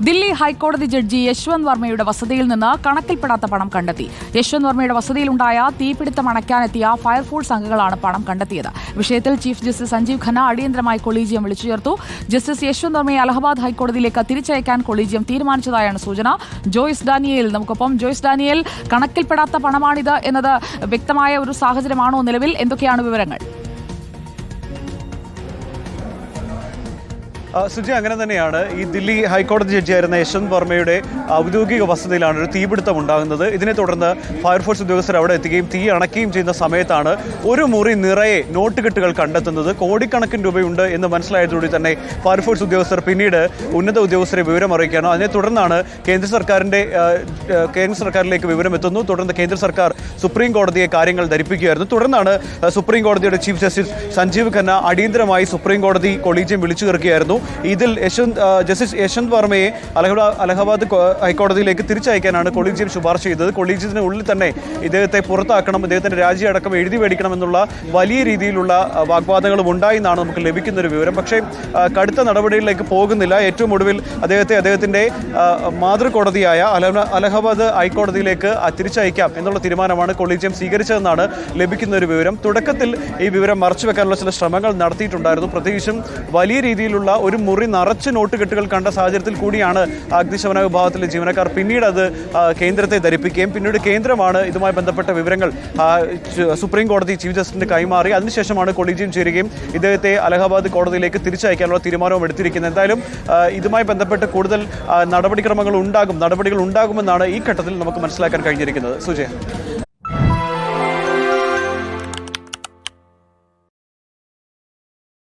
ദില്ലി ഹൈക്കോടതി ജഡ്ജി യശ്വന്ത് വർമ്മയുടെ വസതിയിൽ നിന്ന് കണക്കിൽപ്പെടാത്ത പണം കണ്ടെത്തി. യശ്വന്ത് വർമ്മയുടെ വസതിയിലുണ്ടായ തീപിടുത്തം അണയ്ക്കാനെത്തിയ ഫയർഫോഴ്സ് അംഗങ്ങളാണ് പണം കണ്ടെത്തിയത്. വിഷയത്തിൽ ചീഫ് ജസ്റ്റിസ് സഞ്ജീവ് ഖന്ന അടിയന്തരമായി കൊളീജിയം വിളിച്ചു ചേർത്തു. ജസ്റ്റിസ് യശ്വന്ത് വർമ്മയെ അലഹബാദ് ഹൈക്കോടതിയിലേക്ക് തിരിച്ചയക്കാൻ കൊളീജിയം തീരുമാനിച്ചതായാണ് സൂചന. ജോയ്സ് ഡാനിയേൽ നമുക്കൊപ്പം. ജോയ്സ് ഡാനിയേൽ, കണക്കിൽപ്പെടാത്ത പണമാണിത് എന്നത് വ്യക്തമായ ഒരു സാഹചര്യമാണോ നിലവിൽ? എന്തൊക്കെയാണ് വിവരങ്ങൾ? സുജി, അങ്ങനെ തന്നെയാണ്. ഈ ദില്ലി ഹൈക്കോടതി ജഡ്ജിയായിരുന്ന യശ്വന്ത് വർമ്മയുടെ ഔദ്യോഗിക വസതിയിലാണ് ഒരു തീപിടുത്തം ഉണ്ടാകുന്നത്. ഇതിനെ തുടർന്ന് ഫയർഫോഴ്സ് ഉദ്യോഗസ്ഥർ അവിടെ എത്തുകയും തീ അണയ്ക്കുകയും ചെയ്യുന്ന സമയത്താണ് ഒരു മുറി നിറയെ നോട്ടുകെട്ടുകൾ കണ്ടെത്തുന്നത്. കോടിക്കണക്കിന് രൂപയുണ്ട് എന്ന് മനസ്സിലായതോടെ തന്നെ ഫയർഫോഴ്സ് ഉദ്യോഗസ്ഥർ പിന്നീട് ഉന്നത ഉദ്യോഗസ്ഥരെ വിവരം അറിയിക്കുകയാണ്. അതിനെ തുടർന്നാണ് കേന്ദ്ര സർക്കാരിലേക്ക് വിവരം എത്തുന്നു. തുടർന്ന് കേന്ദ്ര സർക്കാർ സുപ്രീം കോടതിയെ കാര്യങ്ങൾ ധരിപ്പിക്കുകയായിരുന്നു. തുടർന്നാണ് സുപ്രീം കോടതിയുടെ ചീഫ് ജസ്റ്റിസ് സഞ്ജീവ് ഖന്ന അടിയന്തരമായി സുപ്രീം കോടതി കൊളീജിയം വിളിച്ചു ചേർക്കുകയായിരുന്നു. ഇതിൽ ജസ്റ്റിസ് യശ്വന്ത് വർമ്മയെ അലഹബാദ് ഹൈക്കോടതിയിലേക്ക് തിരിച്ചയക്കാനാണ് കൊളീജിയം ശുപാർശ ചെയ്തത്. കൊളീജിയത്തിന് ഉള്ളിൽ തന്നെ ഇദ്ദേഹത്തെ പുറത്താക്കണം, ഇദ്ദേഹത്തിന്റെ രാജി അടക്കം എഴുതി മേടിക്കണം എന്നുള്ള വലിയ രീതിയിലുള്ള വാഗ്വാദങ്ങളും ഉണ്ടായി എന്നാണ് നമുക്ക് ലഭിക്കുന്ന ഒരു വിവരം. പക്ഷേ കടുത്ത നടപടികളിലേക്ക് പോകുന്നില്ല. ഏറ്റവും ഒടുവിൽ അദ്ദേഹത്തിന്റെ മാതൃകോടതിയായ അലഹബാദ് ഹൈക്കോടതിയിലേക്ക് തിരിച്ചയക്കാം എന്നുള്ള തീരുമാനമാണ് കൊളീജിയം സ്വീകരിച്ചതെന്നാണ് ലഭിക്കുന്ന ഒരു വിവരം. തുടക്കത്തിൽ ഈ വിവരം മറച്ചുവെക്കാനുള്ള ചില ശ്രമങ്ങൾ നടത്തിയിട്ടുണ്ടായിരുന്നു. പ്രത്യേകിച്ചും വലിയ രീതിയിലുള്ള ഒരു മുറി നിറച്ച് നോട്ടുകെട്ടുകൾ കണ്ട സാഹചര്യത്തിൽ കൂടിയാണ് അഗ്നിശമന വിഭാഗത്തിലെ ജീവനക്കാർ പിന്നീട് അത് കേന്ദ്രത്തെ ധരിപ്പിക്കുകയും പിന്നീട് കേന്ദ്രമാണ് ഇതുമായി ബന്ധപ്പെട്ട വിവരങ്ങൾ സുപ്രീം കോടതി ചീഫ് ജസ്റ്റിസിന് കൈമാറി. അതിനുശേഷമാണ് കൊളീജിയം ചേരുകയും ഇദ്ദേഹത്തെ അലഹബാദ് കോടതിയിലേക്ക് തിരിച്ചയക്കാനുള്ള തീരുമാനവും എടുത്തിരിക്കുന്നത്. എന്തായാലും ഇതുമായി ബന്ധപ്പെട്ട് കൂടുതൽ നടപടികൾ ഉണ്ടാകുമെന്നാണ് ഈ ഘട്ടത്തിൽ നമുക്ക് മനസ്സിലാക്കാൻ കഴിഞ്ഞിരിക്കുന്നത്. സുജയ.